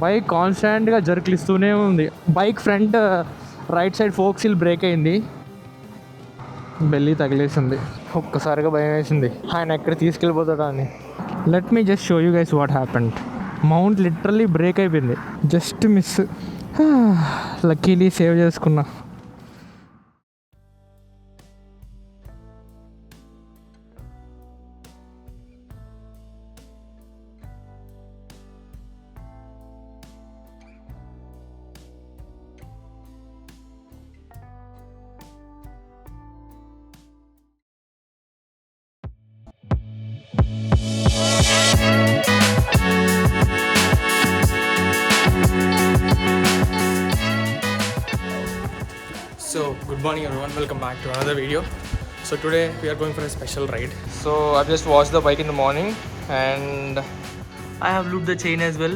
Bike కాన్స్టాంట్గా జర్క్లు ఇస్తూనే ఉంది. Bike front right side folk seal break అయింది, బెల్లి తగిలేసింది. ఒక్కసారిగా భయం వేసింది ఆయన ఎక్కడ తీసుకెళ్ళిపోతాడా అని. Let me just show you guys what happened. Mount literally break అయిపోయింది, జస్ట్ మిస్. లక్కీలీ సేవ్ చేసుకున్నా. So good morning everyone, welcome back to another video. So today we are going for a special ride. So I've just washed the bike in the morning and I have looped the chain as well.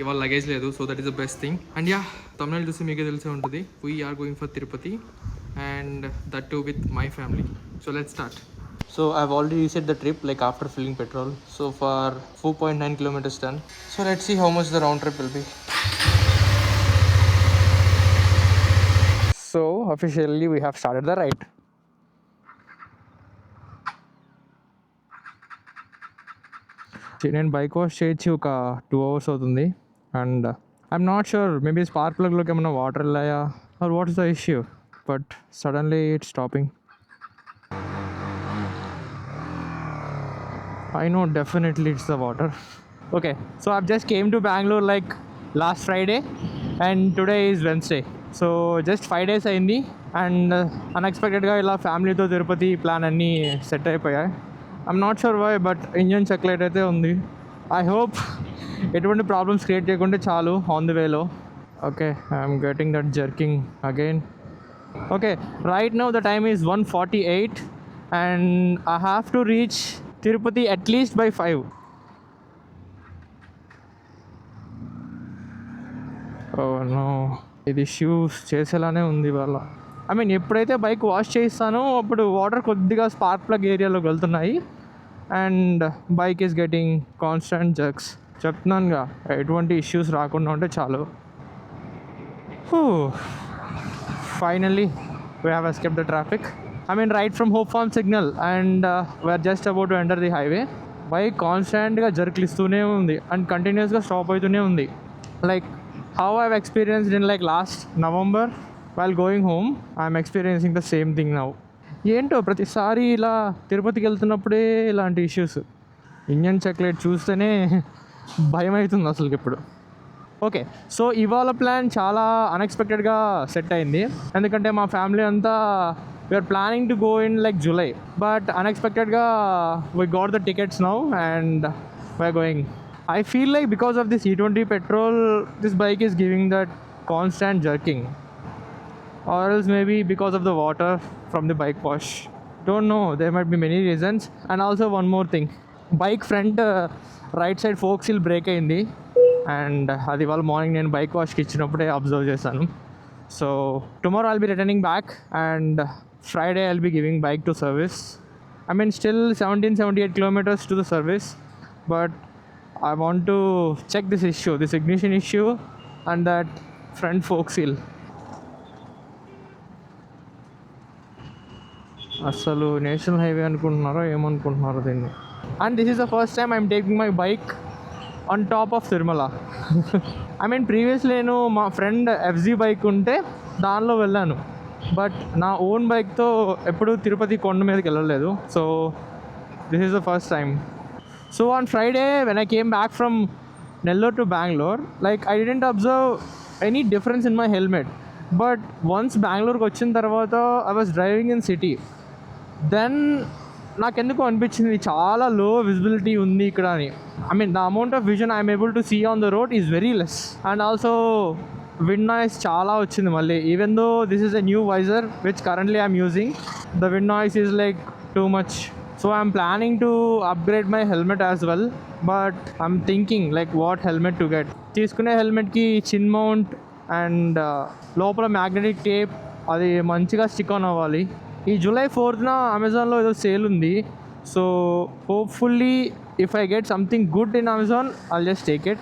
Ival luggage ledu, so that is the best thing. And yeah, thumbnail chusi meeke telise untadi, we are going for Tirupati and that too with my family. So let's start. So I've already reset the trip like after filling petrol. So far 4.9 kilometers done. So let's see how much the round trip will be. So officially we have started the ride. నేను bike wash చేయించి ఒక 2 hours అవుతుంది and I'm not sure, maybe spark ప్లగ్లోకి ఏమైనా water వెళ్ళాయా or what is the issue, but suddenly it's stopping. I know definitely it's the water. Okay, so I've just came to Bangalore like last Friday and today is Wednesday. So just 5 days అయింది and అన్ఎక్స్పెక్టెడ్గా ఇలా ఫ్యామిలీతో Tirupati plan అన్నీ set అయిపోయాయి. I'm not sure why, but engine check light అయితే ఉంది. I hope ఎటువంటి problems create చేయకుంటే చాలు ఆన్ ది వేలో. Okay, I'm getting that jerking again. Okay, right now the time is 1:48 and I have to reach Tirupati at least by 5. Oh no, ఇది షూస్ చేసేలానే ఉంది వాళ్ళ. ఐ మీన్ ఎప్పుడైతే బైక్ వాష్ చేయిస్తానో అప్పుడు వాటర్ కొద్దిగా స్పార్క్ ప్లగ్ ఏరియాలోకి వెళ్తున్నాయి and bike is getting constant jerks. చెప్తున్నానుగా, ఎటువంటి ఇష్యూస్ రాకుండా ఉంటే చాలు. Finally we have escaped the traffic. I mean right from Hope Farm signal and we're just about to enter the highway. Bike కాన్స్టాంట్గా జర్క్లు ఇస్తూనే ఉంది అండ్ కంటిన్యూస్గా స్టాప్ అవుతూనే ఉంది. Like how I've experienced in like last November while going home, I'm experiencing the same thing now. ఏంటో ప్రతిసారి ఇలా తిరుపతికి వెళ్తున్నప్పుడే ఇలాంటి ఇష్యూస్. ఇంజన్ చెక్లైట్ చూస్తేనే భయం అవుతుంది అసలుకి ఇప్పుడు. ఓకే, సో ఇవాళ ప్లాన్ చాలా అన్ఎక్స్పెక్టెడ్గా సెట్ అయింది, ఎందుకంటే మా ఫ్యామిలీ అంతా we're planning to go in like July, but అన్ఎక్స్పెక్టెడ్గా we got the tickets now and we're going. I feel like because of this E20 petrol, this bike is giving that constant jerking, or else maybe because of the water from the bike wash. Don't know, there might be many reasons. And also one more thing, bike front right side fork seal break అయింది and అది వాళ్ళ morning నేను bike వాష్కి ఇచ్చినప్పుడే observe చేశాను. So tomorrow I'll be returning back and Friday I'll be giving bike to service. I mean still 1778 kilometers to the service, but I want to check this issue, this ignition issue and that front fork seal. అసలు national highway అనుకుంటున్నారో ఏమనుకుంటున్నారో దీన్ని. And this is the first time I'm taking my bike on top of Tirumala. I mean previously నేను మా friend FZ bike ఉంటే దానిలో వెళ్ళాను, but నా ఓన్ బైక్తో ఎప్పుడు తిరుపతి కొండ మీదకి వెళ్ళలేదు. So this is the first time. So on Friday when I came back from Nellore to Bangalore, like I didn't observe any difference in my helmet, but once Bangalore వచ్చిన తర్వాత I was driving in city, then నాకెందుకు అనిపించింది చాలా లో visibility ఉంది ఇక్కడ అని. I mean the amount of vision I am able to see on the road is very less, and also wind noise చాలా వచ్చింది మళ్ళీ. Even though this is a new visor which currently I am using, the wind noise is like too much. So I'm planning to upgrade my helmet as well, but I'm thinking like what helmet to get. తీసుకునే హెల్మెట్కి చిన్ mount and లోపల magnetic tape అది మంచిగా stick on అవ్వాలి. ఈ July 4th అమెజాన్లో ఏదో sale ఉంది, so hopefully if I get something good in Amazon I'll just take it.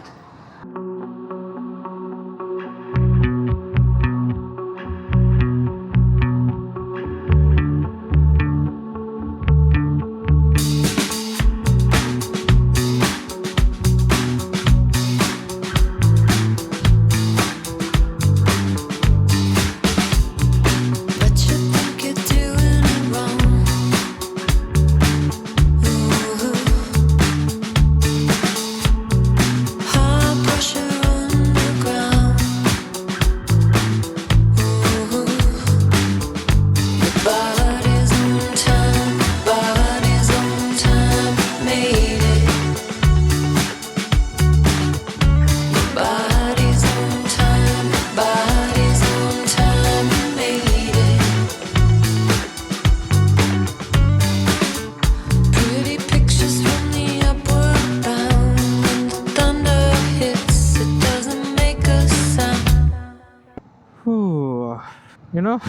You know,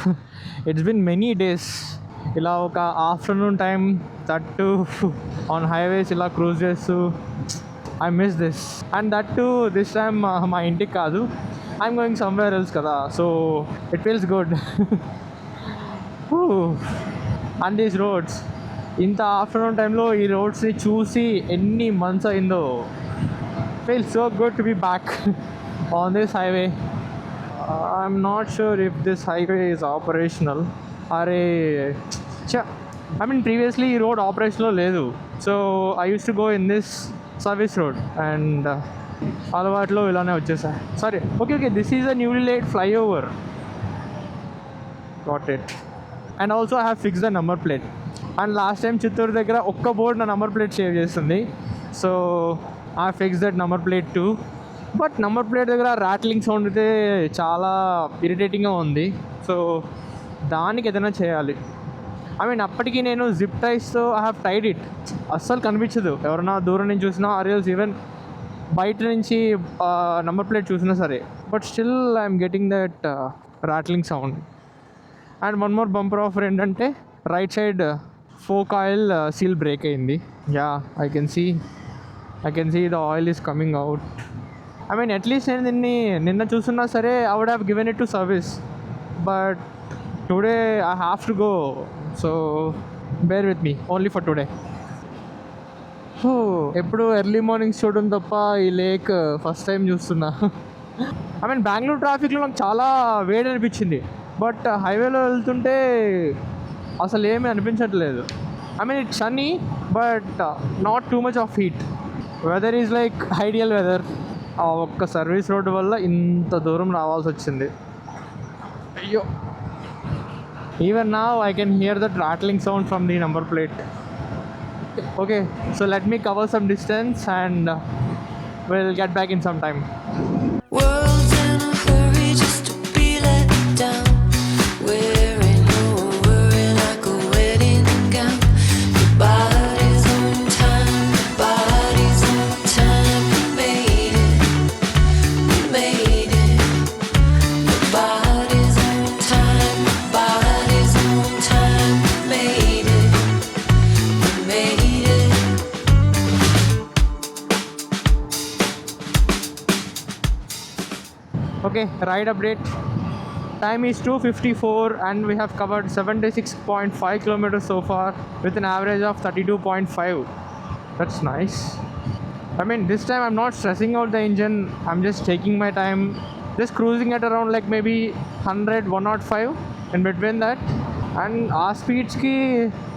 it's been many days. ఇలా ఒక afternoon time that on highways ఇలా క్రూజ్ చేస్తూ I miss this and that to this time మా ఇంటికి కాదు, I'm going somewhere else కదా, so it feels good. And these roads, ఇంత afternoon టైంలో ఈ రోడ్స్ని చూసి ఎన్ని మంత్స్ అయిందో. Feels so good to be back on this highway. I'm not sure if this highway is operational. అరే ఐ మీన్ ప్రీవియస్లీ ఈ road ఆపరేషన్లో లేదు, so I use to go in this service road and అలవాట్లో ఇలానే వచ్చేసా. Sorry, okay, this is a newly laid flyover. Got it. And also I have fix the number plate. And last time Chittoor దగ్గర ఒక్క board నా number plate save చేస్తుంది, so I fix that number plate too. But number plate దగ్గర rattling sound అయితే చాలా ఇరిటేటింగ్గా ఉంది, so దానికి ఏదైనా చేయాలి. ఐ మీన్ అప్పటికి నేను జిప్ టైస్తో ఐ హ్యావ్ టైడ్ ఇట్, అస్సలు కనిపించదు ఎవరన్నా దూరం నుంచి చూసినా, ఆర్ఎల్స్ ఈవెన్ బయట నుంచి నెంబర్ ప్లేట్ చూసినా సరే. But still I'm getting that rattling sound. And one more bumper offer ఏంటంటే right side fork oil seal break అయింది. Yeah, I can see the oil is coming out. I mean at least నేను దీన్ని నిన్న చూస్తున్నా సరే I would have given it to service, but today I have to go, so bear with me only for today. ఎప్పుడు early mornings చూడడం తప్ప ఈ lake first time చూస్తున్నా. ఐ మీన్ బెంగళూరు ట్రాఫిక్లో నాకు చాలా వేడి అనిపించింది, బట్ హైవేలో వెళ్తుంటే అసలు ఏమీ అనిపించట్లేదు. I mean it's sunny but not too much of heat. Weather is like ideal weather. ఆ ఒక్క సర్వీస్ రోడ్డు వల్ల ఇంత దూరం రావాల్సి వచ్చింది. అయ్యో, even now I can hear that rattling sound from the number plate. Okay, so let me cover some distance and we'll get back in some time. World's in a hurry just to be let down. Wearing over it like a wedding gown. Your body's on time, your body's on time. You made it, you made it. Your body's on time, your body's on time. You made it, you made it. Okay, ride update. Time is 2:54 and we have covered 76.5 kilometers so far with an average of 32.5. That's nice. I mean, this time I'm not stressing out the engine, I'm just taking my time, just cruising at around like maybe 100, 105 in between that. And our speeds ki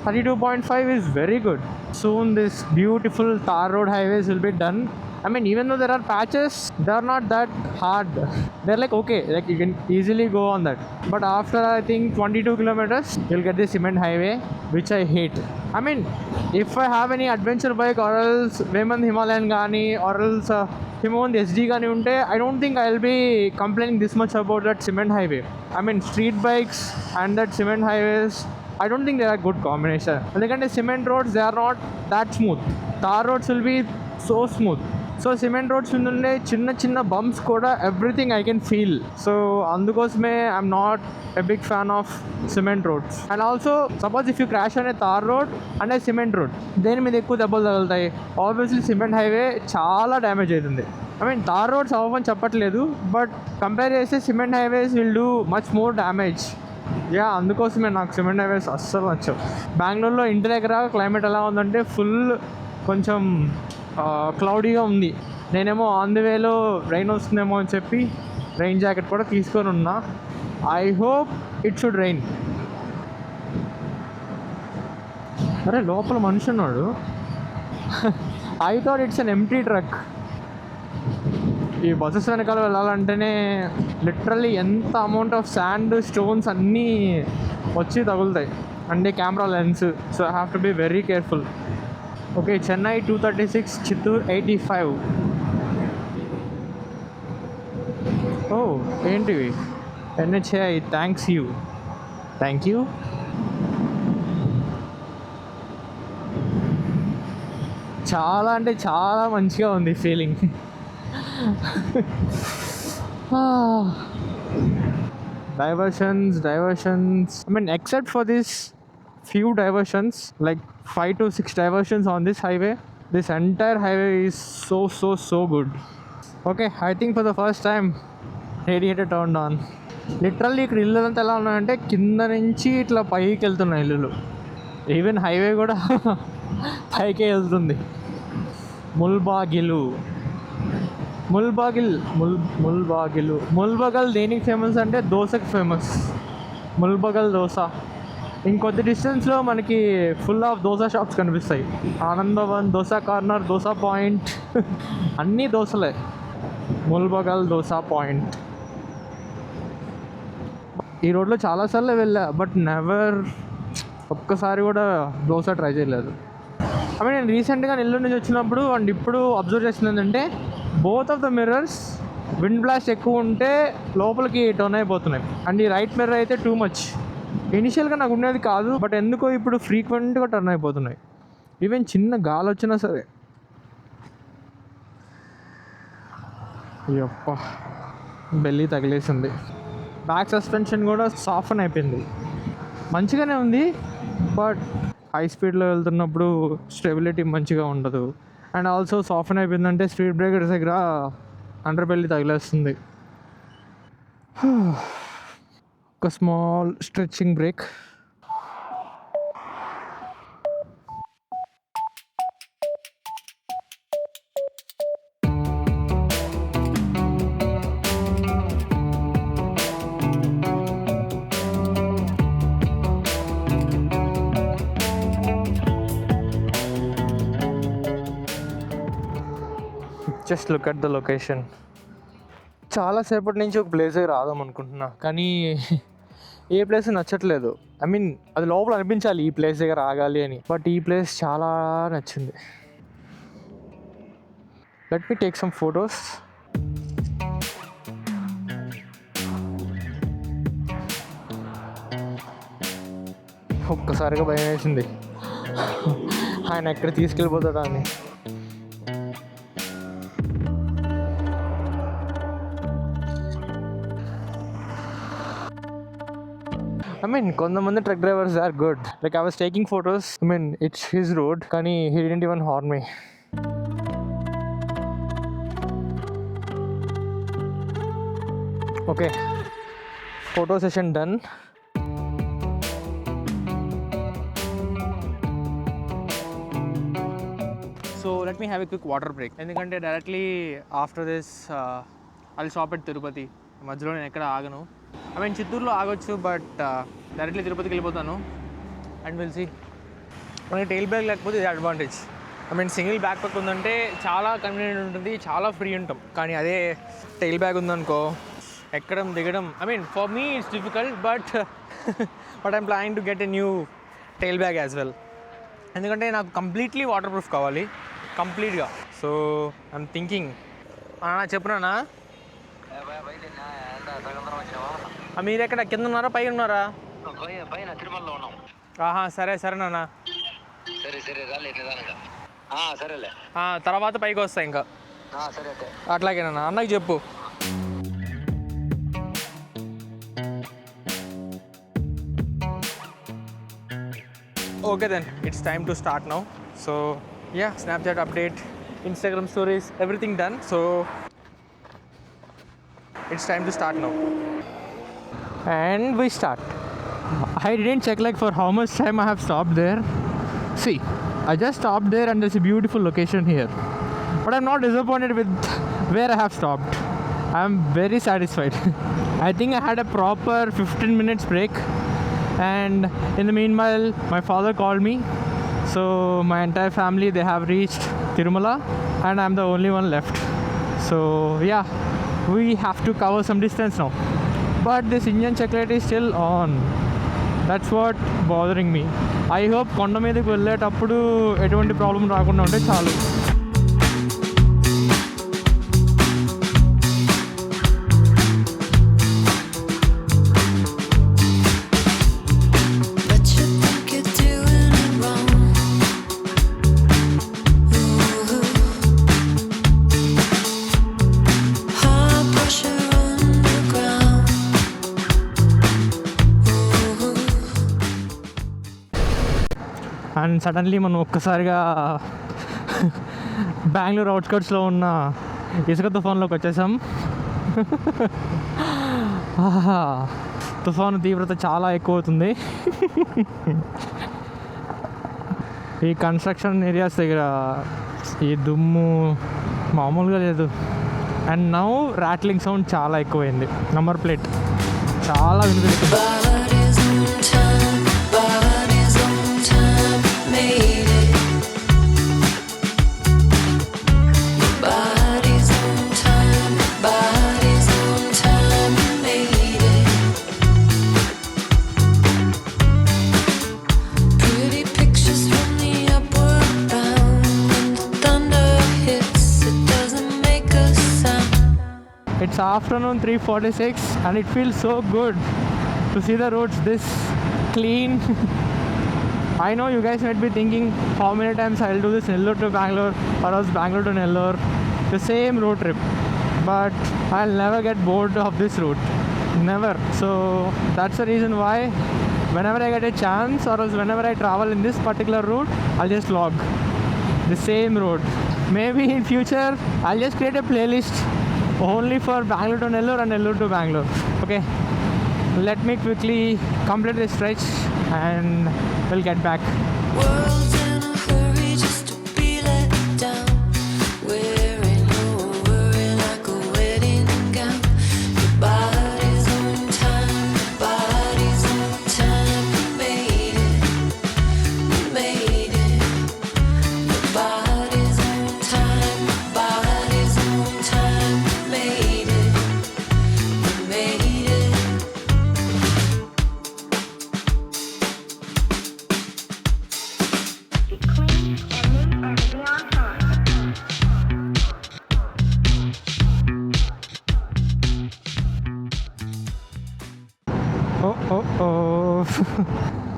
32.5 is very good. Soon this beautiful tar road highways will be done. I mean, even though there are patches, they are not that hard. They're like okay, like you can easily go on that. But after I think 22 kilometers, you'll get the cement highway, which I hate. I mean, if I have any adventure bike or else Raymond Himalayan Gani or else Himalayan SD Gani unte, I don't think I'll be complaining this much about that cement highway. I mean, street bikes and that cement highways, I don't think they are a good combination. Because cement roads, they are not that smooth. Tar roads will be so smooth. So cement roads ఉండే చిన్న చిన్న bumps కూడా everything I can feel. So అందుకోసమే I'm not a big fan of cement roads. And also suppose if you crash అనే tar road and cement road, దేని మీద ఎక్కువ దెబ్బలు తగులుతాయి? ఆబ్వియస్లీ సిమెంట్ హైవే చాలా డ్యామేజ్ అవుతుంది. ఐ మీన్ తార్ రోడ్స్ అవ్వమని చెప్పట్లేదు, బట్ కంపేర్ చేస్తే cement highways will do much more damage. Yeah, అందుకోసమే నాకు సిమెంట్ హైవేస్ అస్సలు నచ్చవు. బెంగళూరులో ఇంటి దగ్గర క్లైమేట్ ఎలా ఉందంటే ఫుల్ కొంచెం క్లౌడీగా ఉంది. నేనేమో ఆన్ ది వేలో రైన్ వస్తుందేమో అని చెప్పి రైన్ జాకెట్ కూడా తీసుకొని ఉన్నా. I hope it should rain. అరే లోపల మనిషి ఉన్నాడు. I thought it's an empty truck. ఈ బస్సెస్ వెనకాల వెళ్ళాలంటేనే లిటరల్లీ ఎంత అమౌంట్ ఆఫ్ శాండ్, స్టోన్స్ అన్నీ వచ్చి తగులుతాయి. అంటే camera lens, so I have to be very careful. Okay, Chennai 236, Chittoor 85. ఓ ఏంటివి? NHI thanks you. Thank you. చాలా అంటే చాలా మంచిగా ఉంది feeling. diversions. I mean, except for this few diversions, like 5 to 6 diversions on this highway, this entire highway is so good. Okay, I think for the first time radiator turned on. Literally ఇక్కడ ఇల్లు అంతా ఎలా ఉన్నాయంటే కింద నుంచి ఇట్లా పైకి వెళ్తున్నాయి ఇల్లులు. ఈవెన్ హైవే కూడా పైకే వెళ్తుంది. ముల్బాగిల్ దేనికి ఫేమస్ అంటే దోశకి ఫేమస్. ముల్బగల్ దోశ. ఇంకొద్ది డిస్టెన్స్లో మనకి ఫుల్ ఆఫ్ దోశ షాప్స్ కనిపిస్తాయి. ఆనందవన్, దోశ కార్నర్, దోశ పాయింట్, అన్నీ దోశలే. ముల్బగల్ దోశ పాయింట్. ఈ రోడ్లో చాలాసార్లు వెళ్ళా, బట్ నెవర్ ఒక్కసారి కూడా దోశ ట్రై చేయలేదు. ఐ మీన్ నేను రీసెంట్గా నెల్లూరు నుంచి వచ్చినప్పుడు అండ్ ఇప్పుడు అబ్జర్వ్ చేసింది ఏంటంటే both of the mirrors wind blast ఎక్కువ ఉంటే లోపలికి టర్న్ అయిపోతున్నాయి. అండ్ ఈ రైట్ మిర్రర్ అయితే టూ మచ్. ఇనిషియల్గా నాకు ఉండేది కాదు, బట్ ఎందుకో ఇప్పుడు ఫ్రీక్వెంట్గా టర్న్ అయిపోతున్నాయి. ఈవెన్ చిన్న గాలి వచ్చినా సరే. అయ్యప్ప, బెల్లీ తగిలేసింది. బ్యాక్ సస్పెన్షన్ కూడా సాఫ్ట్ అయిపోయింది. మంచిగానే ఉంది, బట్ హై స్పీడ్లో వెళ్తున్నప్పుడు స్టెబిలిటీ మంచిగా ఉండదు. అండ్ ఆల్సో సాఫ్ట్ అయిపోయిందంటే స్పీడ్ బ్రేకర్స్ దగ్గర అండర్ బెల్లీ తగిలేస్తుంది. ఒక small stretching break. Just look at the location. చాలాసేపటి నుంచి ఒక ప్లేస్ దగ్గర రాదాం అనుకుంటున్నా, కానీ ఏ ప్లేస్ నచ్చట్లేదు. ఐ మీన్ అది లోపల అనిపించాలి ఈ ప్లేస్ దగ్గర ఆగాలి అని, బట్ ఈ ప్లేస్ చాలా నచ్చింది. Let me take some photos. ఒక్కసారిగా భయం వేసింది ఆయన ఎక్కడ తీసుకెళ్ళిపోతాడా అని. I mean, కొంతమంది truck drivers are good. Like I was taking photos. I mean, it's his road, కానీ he didn't even horn me. Okay, photo session done. So let me have a quick water break. ఎందుకంటే directly after this I'll stop at Tirupati. మధ్యలో నేను ఎక్కడ ఆగను. I mean చిత్తూరులో ఆగొచ్చు, but directly తిరుపతికి వెళ్ళిపోతాను. And will see. మనకి tail bag లేకపోతే ఇది advantage. I mean single backpack ఉందంటే చాలా కన్వీనియంట్ ఉంటుంది, చాలా ఫ్రీ ఉంటాం. కానీ అదే టెయిల్ బ్యాగ్ ఉందనుకో ఎక్కడం దిగడం, I mean for me it's difficult, but I'm planning to get a new tail bag as well. ఎందుకంటే నాకు కంప్లీట్లీ వాటర్ ప్రూఫ్ కావాలి, కంప్లీట్గా. So I'm thinking. చెప్పునా మీరు ఎక్కడ కింద ఉన్నారా పై ఉన్నారా? ఆహా, సరే నాన్న. తర్వాత పైకి వస్తా ఇంకా. అట్లాగేనా, అన్నకి చెప్పు. Okay then, it's time to start now. So yeah, Snapchat update, Instagram stories, everything done. So it's time to start now. And we start. I didn't check like for how much time I have stopped there. See, I just stopped there and there's a beautiful location here. But I'm not disappointed with where I have stopped. I'm very satisfied. I think I had a proper 15 minutes break. And in the meanwhile, my father called me. So my entire family, they have reached Tirumala and I'm the only one left. So yeah, we have to cover some distance now. But this engine check light is still on. That's what bothering me. I hope కొండ మీదకి వెళ్ళేటప్పుడు ఎటువంటి problem రాకుండా ఉంటే చాలు. And suddenly మనం ఒక్కసారిగా బెంగళూరు అవుట్స్కట్స్లో ఉన్న ఇసుక తుఫాన్లోకి వచ్చేసాం. తుఫాను తీవ్రత చాలా ఎక్కువ అవుతుంది. ఈ కన్స్ట్రక్షన్ ఏరియాస్ దగ్గర ఈ దుమ్ము మామూలుగా లేదు. అండ్ నౌ రాట్లింగ్ సౌండ్ చాలా ఎక్కువైంది. నంబర్ ప్లేట్ చాలా వినిపిస్తుంది. Body's on time, body's on time, made it. Body's on time, body's on time, made it. Pretty pictures from the upward bound. When the thunder hits, it doesn't make a sound. It's afternoon 3:46 and it feels so good to see the roads this clean. I know you guys might be thinking how many times I'll do this Nellore to Bangalore or else Bangalore to Nellore, the same road trip, but I'll never get bored of this route, never. So that's the reason why whenever I get a chance or else whenever I travel in this particular route, I'll just log the same road. Maybe in future I'll just create a playlist only for Bangalore to Nellore and Nellore to Bangalore. Okay, let me quickly complete this stretch and we'll get back. World's in a hurry just to be let down. Wearing no worry like a wedding gown. Your body's on time, body's on time. You made it, you made it. Your body's on time, body's on time. You made it, you made it.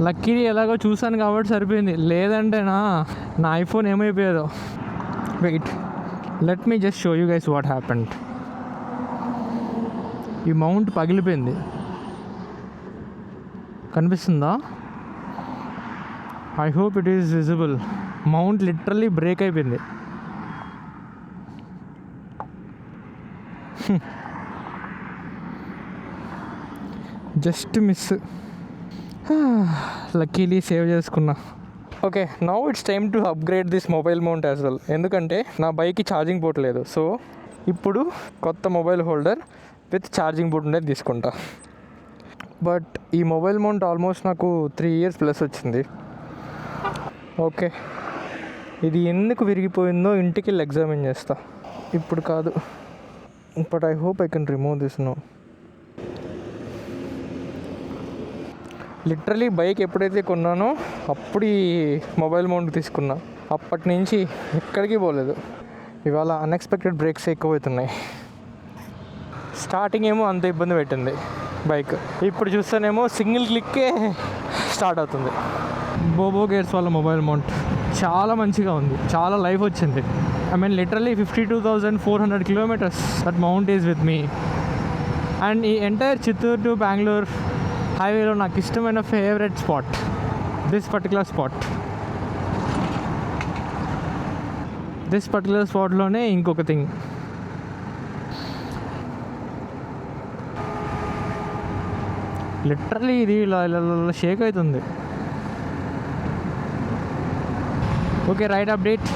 Lucky ఎలాగో చూసాను కాబట్టి సరిపోయింది, లేదంటే నా iPhone ఏమైపోయేదో. Wait, let me just show you guys what happened. ఈ mount పగిలిపోయింది, కనిపిస్తుందా? I hope it is visible. Mount literally break అయిపోయింది. Just miss. లక్కీలీ సేవ్ చేసుకున్నా. Okay, now it's time to upgrade this mobile mount as well. ఎందుకంటే నా బైక్కి charging port లేదు. So ఇప్పుడు కొత్త mobile holder with charging port ఉండేది తీసుకుంటా. బట్ ఈ మొబైల్ మౌంట్ ఆల్మోస్ట్ నాకు 3 years ప్లస్ వచ్చింది. ఓకే, ఇది ఎందుకు విరిగిపోయిందో ఇంటికి వెళ్ళి ఎగ్జామిన్ చేస్తా. ఇప్పుడు కాదు, but I hope I can remove this no. Literally bike ఎప్పుడైతే కొన్నానో అప్పుడు ఈ మొబైల్ మౌంట్ తీసుకున్నా. అప్పటి నుంచి ఎక్కడికి పోలేదు. ఇవాళ అన్ఎక్స్పెక్టెడ్ బ్రేక్స్ ఎక్కువ అవుతున్నాయి. స్టార్టింగ్ ఏమో అంత ఇబ్బంది పెట్టింది బైక్, ఇప్పుడు చూస్తేనేమో సింగిల్ క్లిక్కే స్టార్ట్ అవుతుంది. బోబో గేర్స్ వాళ్ళ మొబైల్ మౌంట్ చాలా మంచిగా ఉంది, చాలా లైఫ్ వచ్చింది. I mean literally 52,400 kilometers that mount is with me. And ఈ ఎంటైర్ చిత్తూరు టు బెంగళూరు హైవేలో నాకు ఇష్టమైన favourite spot this particular spot. This particular స్పాట్లోనే ఇంకొక థింగ్, లిటరలీ ఇది ఇలా షేక్ అవుతుంది. Okay, ride update.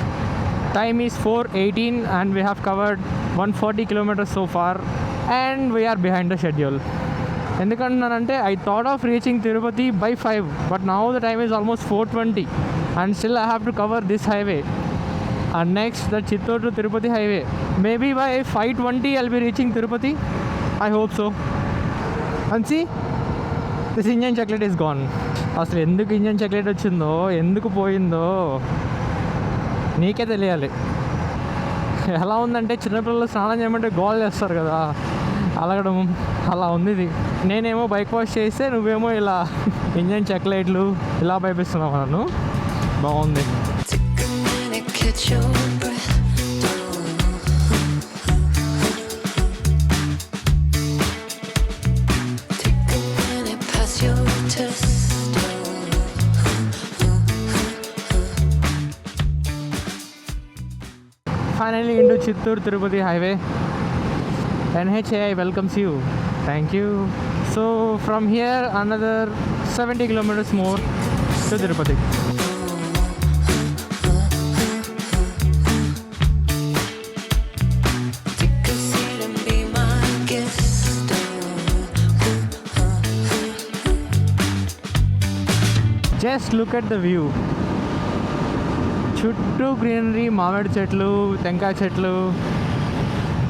Time is 4:18 and we have covered 140 kilometers so far and we are behind the schedule. ఎందుకంటున్నానంటే I thought of reaching Tirupati by 5, but now the time is almost 4:20 and still I have to cover this highway and next the Chittoor to Tirupati highway. Maybe by 5:20 I'll be reaching Tirupati. I hope so. And see, this engine chocolate is gone. అసలు ఎందుకు engine chocolate వచ్చిందో, ఎందుకు పోయిందో నీకే తెలియాలి. ఎలా ఉందంటే చిన్నపిల్లలు స్నానం చేయమంటే గోల్ చేస్తారు కదా, అలగడం అలా ఉంది ఇది. నేనేమో బైక్ వాష్ చేస్తే నువ్వేమో ఇలా ఇంజన్ చాక్లెట్లు ఇలా పైపిస్తున్నావు నన్ను. బాగుంది. Take a minute, catch your breath. Take a minute, pass your test. Chittoor Tirupati highway. NHAI welcomes you. Thank you. So from here another 70 kilometers more to Tirupati. Take a seat and be my guest. Just look at the view. చుట్టూ greenery, మామిడి చెట్లు, టెంకాయ చెట్లు,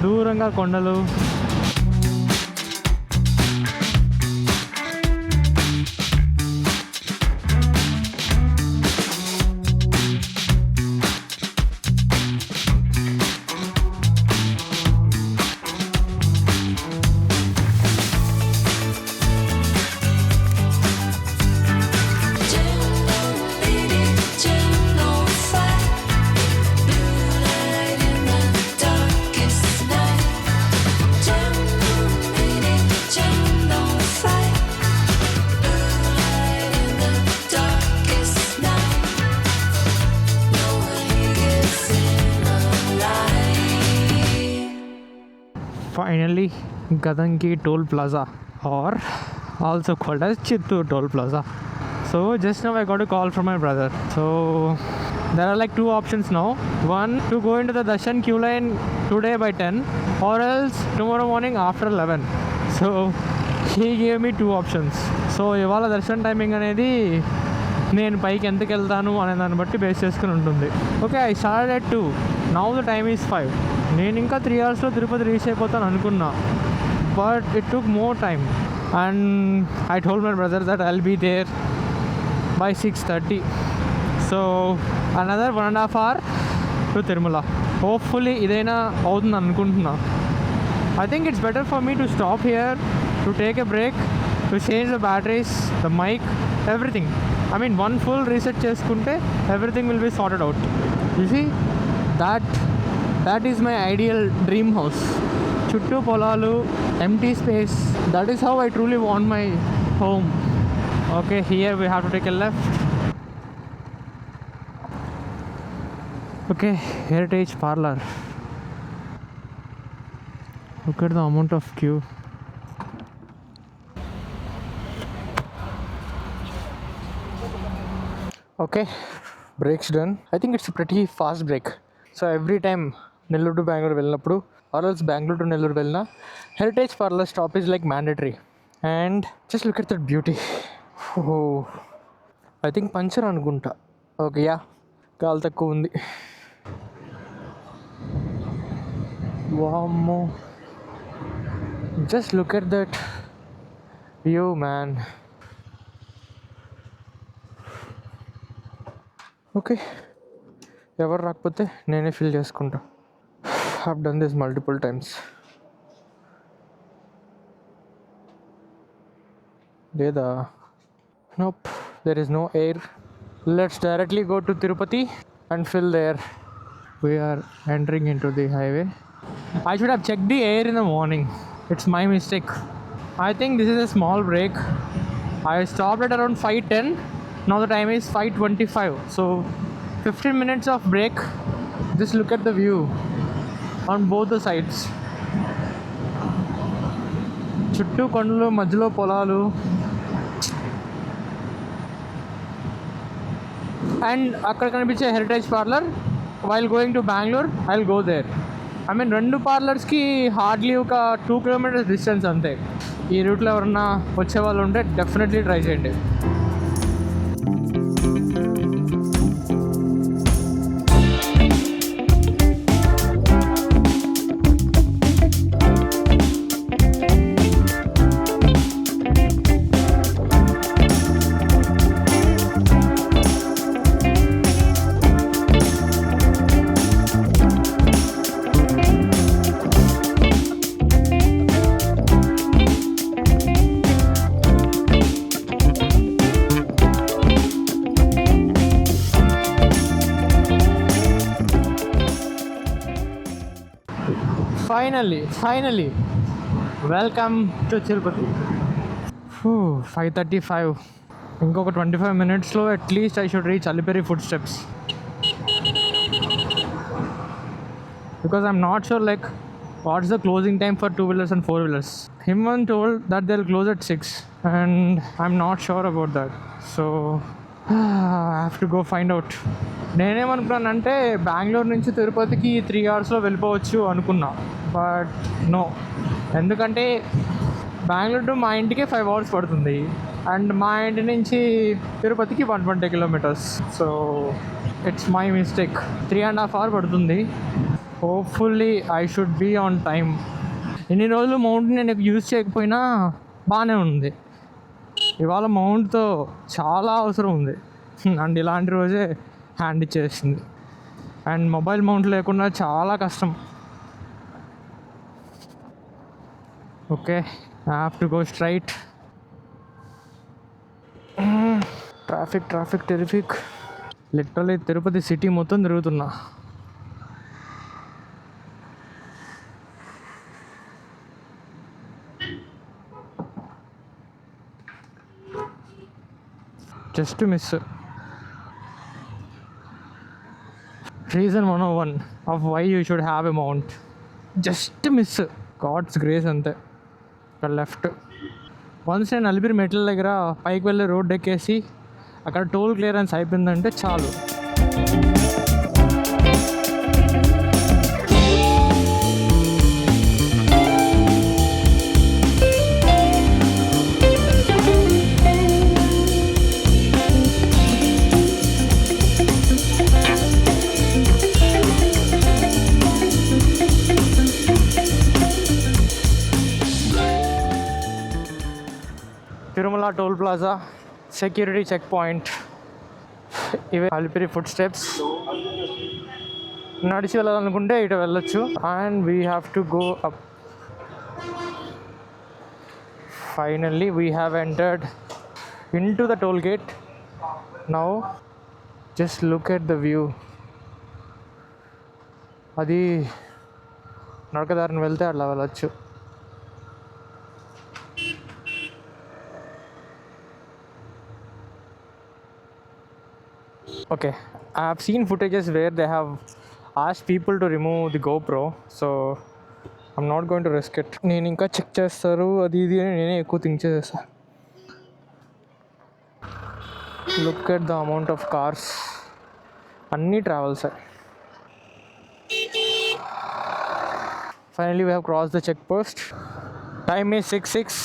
దూరంగా కొండలు. Finally, Gadanki Toll Plaza, or also called as Chittoor Toll Plaza. So just now I got a call from my brother. So there are like two options now. One, to go into the darshan queue line today by 10, or else tomorrow morning after 11. So he gave me two options. So ఇవాళ Darshan timing అనేది నేను పైకి ఎంతకు వెళ్తాను అనే దాన్ని బట్టి base చేసుకుని ఉంటుంది. Okay, I started at 2. Now the time is 5. నేను ఇంకా 3 అవర్స్లో తిరుపతి రీచ్ అయిపోతాను అనుకున్నా, but it took more time and I told my brother that I'll be there by 6:30. So another 1.5 hour to Tirumala. Hopefully ఇదైనా అవుతుంది అనుకుంటున్నా. I think it's better for me to stop here, to take a break, to change the batteries, the mic, everything. I mean, one full reset చేసుకుంటే everything will be sorted out. You see, that is my ideal dream house. చుట్టూ పొలాలు, empty space. That is how I truly want my home. Okay, here we have to take a left. Okay, Heritage Parlor. Look at the amount of queue. Okay, break's done. I think it's a pretty fast break. So every time Nellore to Bangalore వెళ్ళినప్పుడు, or else Bangalore to Nellore వెళ్ళినా, Heritage Parlor stop is like mandatory. And just look at that beauty. Oh, I think puncture అనుకుంటా. Okay, yeah, గాలి తక్కువ ఉంది. వామ్మో, just look at that view, man. Okay, ఎవరు రాకపోతే నేనే ఫిల్ చేసుకుంటా. I've done this multiple times. లేదా nope, there is no air. Let's directly go to Tirupati and fill there. We are entering into the highway. I should have checked the air in the morning. It's my mistake. I think this is a small break. I stopped at around 5:10. Now the time is 5:25. So 15 minutes of break. Just look at the view on both the sides. చుట్టూ కొండలు, మధ్యలో పొలాలు. And అక్కడ కనిపించే Heritage parlour. While going to Bengaluru I will go there. I mean రెండు పార్లర్స్కి hardly ఒక 2 kilometers distance అంతే. ఈ రూట్లో ఎవరన్నా వచ్చే వాళ్ళు ఉంటే డెఫినెట్లీ ట్రై చేయండి. Finally, welcome to Tirupati. 5:35. ఇంకొక 25 minutesలో at least I should reach Alipiri foot steps. because I'm not sure like what's the closing time for two-wheelers and four-wheelers. Him told that they'll close at 6 and I'm not sure about that. So I have to go find out. నేనేమనుకున్నానంటే బెంగళూరు నుంచి తిరుపతికి 3 అవర్స్లో వెళ్ళిపోవచ్చు అనుకున్నా, but no. ఎందుకంటే Bengaluru to మా ఇంటికి 5 hours పడుతుంది అండ్ మా ఇంటి నుంచి తిరుపతికి 120 kilometres. So it's my mistake. 3.5 hours పడుతుంది. Hopefully I should be on time. ఇన్ని రోజులు మౌంట్ నేను యూజ్ చేయకపోయినా బాగానే ఉంది. ఇవాళ మౌంట్తో చాలా అవసరం ఉంది అండ్ ఇలాంటి రోజే హ్యాండ్ ఇచ్చేసింది. అండ్ మొబైల్ మౌంట్ లేకుండా చాలా కష్టం. Okay, I have to go straight. Traffic terrific. Literally Tirupati city మొత్తం తిరుగుతున్నా. Just miss. Reason 101 of why you should have a mount. Just miss, God's grace అంతే. ఇక్కడ లెఫ్ట్. వన్స్ నేను అలిపిరి మెట్ల దగ్గర పైకి వెళ్ళి రోడ్ ఎక్కేసి అక్కడ టోల్ క్లియరెన్స్ అయిపోయిందంటే చాలు. Tirumala toll plaza, security check point, ఇవే అలిపిరి ఫుట్ స్టెప్స్. నడిచి వెళ్ళాలనుకుంటే ఇటు వెళ్ళొచ్చు. And we have to go up. Finally we have entered into the toll gate. Now just look at the view. అది నడకదారిని వెళ్తే అట్లా వెళ్ళచ్చు. Okay, I have seen footages where they have asked people to remove the GoPro, so I'm not going to risk it. నేను ఇంకా check చేస్తారు అది ఇది అని నేనే ఎక్కువ థింక్ చేసేస్తా. Look at the amount of cars. అన్నీ travels. Finally we have crossed the check post. Time is 6:06.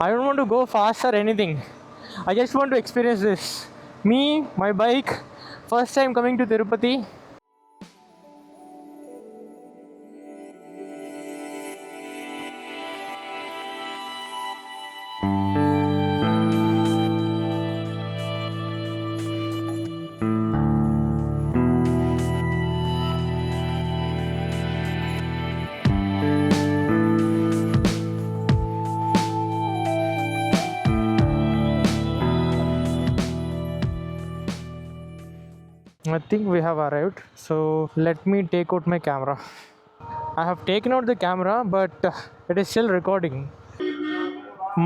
I don't want to go fast or anything. I just want to experience this. Me, my bike, first time coming to Tirupati. I think we have arrived, so let me take out my camera. I have taken out the camera, but it is still recording.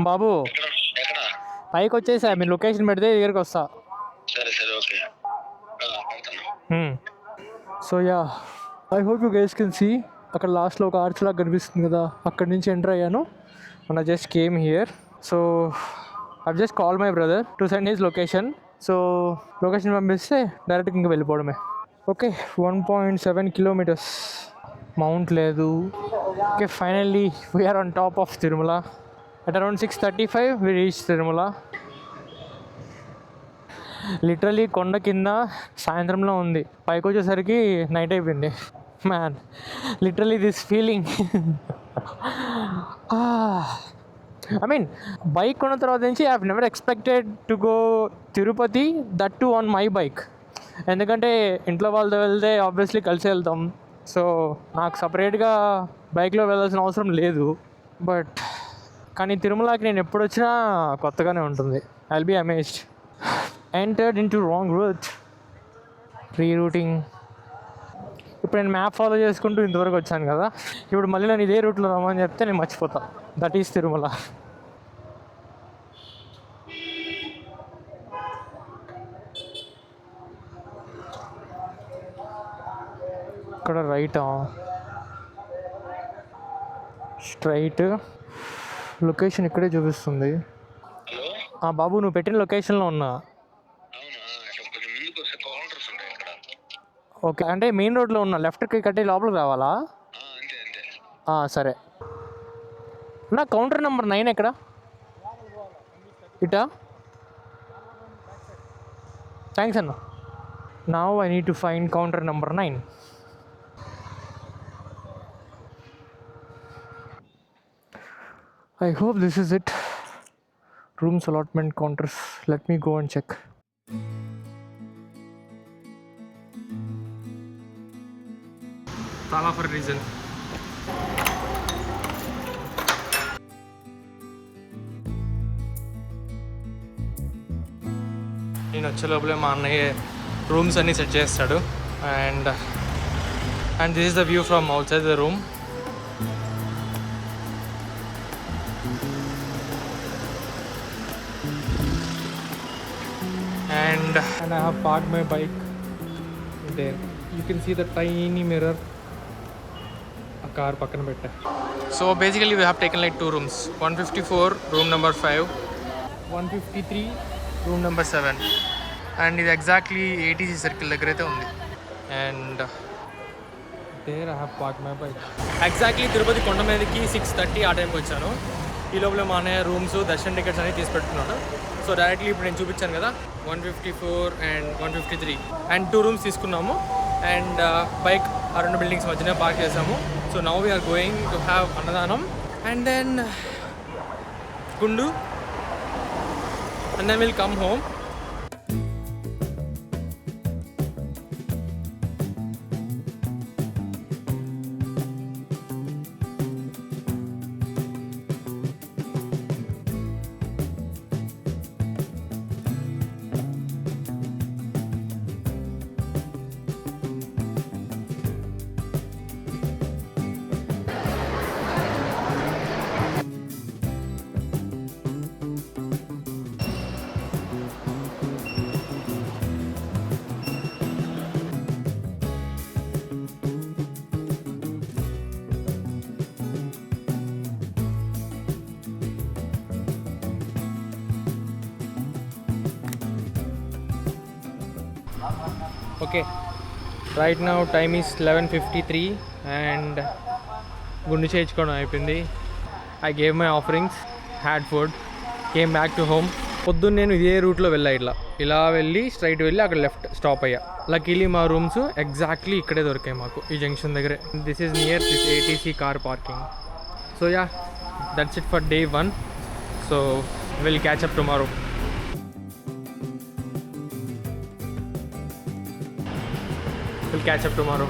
బాబు పైకి వచ్చేసా, మీ location పెడితే దగ్గరికి వస్తా. So yeah, I hope you guys can see. అక్కడ లాస్ట్లో ఒక ఆర్చ్ లాగా కనిపిస్తుంది కదా, అక్కడి నుంచి ఎంటర్ అయ్యాను and I just came here. So I just call my brother to send his location. So location పంపిస్తే డైరెక్ట్గా ఇంకా వెళ్ళిపోవడమే. Okay, 1.7 kilometers. మౌంట్ లేదు. Okay, finally we are on top of Tirumala. At around 6:35 we reach Tirumala. లిటరలీ కొండ కింద సాయంత్రంలో ఉంది, పైకి వచ్చేసరికి నైట్ అయిపోయింది. Man, literally this feeling. I mean, bike కొన్న తర్వాత నుంచి I have never expected to go Tirupati, that to on my bike. ఎందుకంటే ఇంట్లో వాళ్ళతో వెళ్తే ఆబ్వియస్లీ కలిసి వెళ్తాం. సో నాకు సపరేట్గా బైక్లో వెళ్ళాల్సిన అవసరం లేదు. బట్ కానీ తిరుమలకి నేను ఎప్పుడు వచ్చినా కొత్తగానే ఉంటుంది. I will be amazed. Entered into wrong route. Rerouting. ఇప్పుడు నేను మ్యాప్ ఫాలో చేసుకుంటూ ఇంతవరకు వచ్చాను కదా, ఇప్పుడు మళ్ళీ నేను ఇదే రూట్లో రమ్మని చెప్తే నేను మర్చిపోతా. That is Tirumala. ఇక్కడ రైటా? స్ట్రైట్ లొకేషన్ ఇక్కడే చూపిస్తుంది. బాబు నువ్వు పెట్టిన లొకేషన్లో ఉన్నా. ఓకే, అంటే మెయిన్ రోడ్లో ఉన్నా, లెఫ్ట్కి కట్టి లోపలికి రావాలా? సరే. నా కౌంటర్ నెంబర్ 9 ఎక్కడ? ఇటా? థ్యాంక్స్ అన్న. Now I need to find counter number 9. I hope this is it. Rooms allotment counters. Let me go and check. Tala for a reason. నేను వచ్చే లోపలే మా అన్నయ్య రూమ్స్ అన్నీ సెట్ చేస్తాడు. And this is the view from out side the room. And I have parked my bike there. You can see the tiny mirror. A car pakkana betta. So basically we have taken like 2 rooms. 154 room number 5, 153 room number 7. And ఇది exactly ATC circle దగ్గర అయితే ఉంది. And there I have parked my bike. Exactly Tirupati కొండ మీదకి 6:30 ఆ టైంకి వచ్చాను. ఈ లోపల మా అన్నయ్య రూమ్స్ దర్శన్ టికెట్స్ అనేది తీసి పెట్టుకున్నాను. సో డైరెక్ట్లీ ఇప్పుడు నేను చూపించాను కదా 154 అండ్ 153 అండ్ 2 రూమ్స్ తీసుకున్నాము. అండ్ బైక్ ఆ 2 బిల్డింగ్స్ మధ్యనే పార్క్ చేసాము. So now we are going to have annadanam and then gundu and then will come home. Okay, right now time is 11:53 and గుండు చేయించుకోవడం అయిపోయింది. I gave my offerings, had food, came back to home. పొద్దున్న నేను ఇదే రూట్లో వెళ్ళా, ఇలా వెళ్ళి స్ట్రైట్ వెళ్ళి అక్కడ లెఫ్ట్ స్టాప్ అయ్యా. లక్కీలీ మా రూమ్స్ ఎగ్జాక్ట్లీ ఇక్కడే దొరికాయి మాకు, ఈ జంక్షన్ దగ్గరే. This is near this ATC car parking. So yeah, that's it for day 1. So will catch up tomorrow. We'll catch up tomorrow.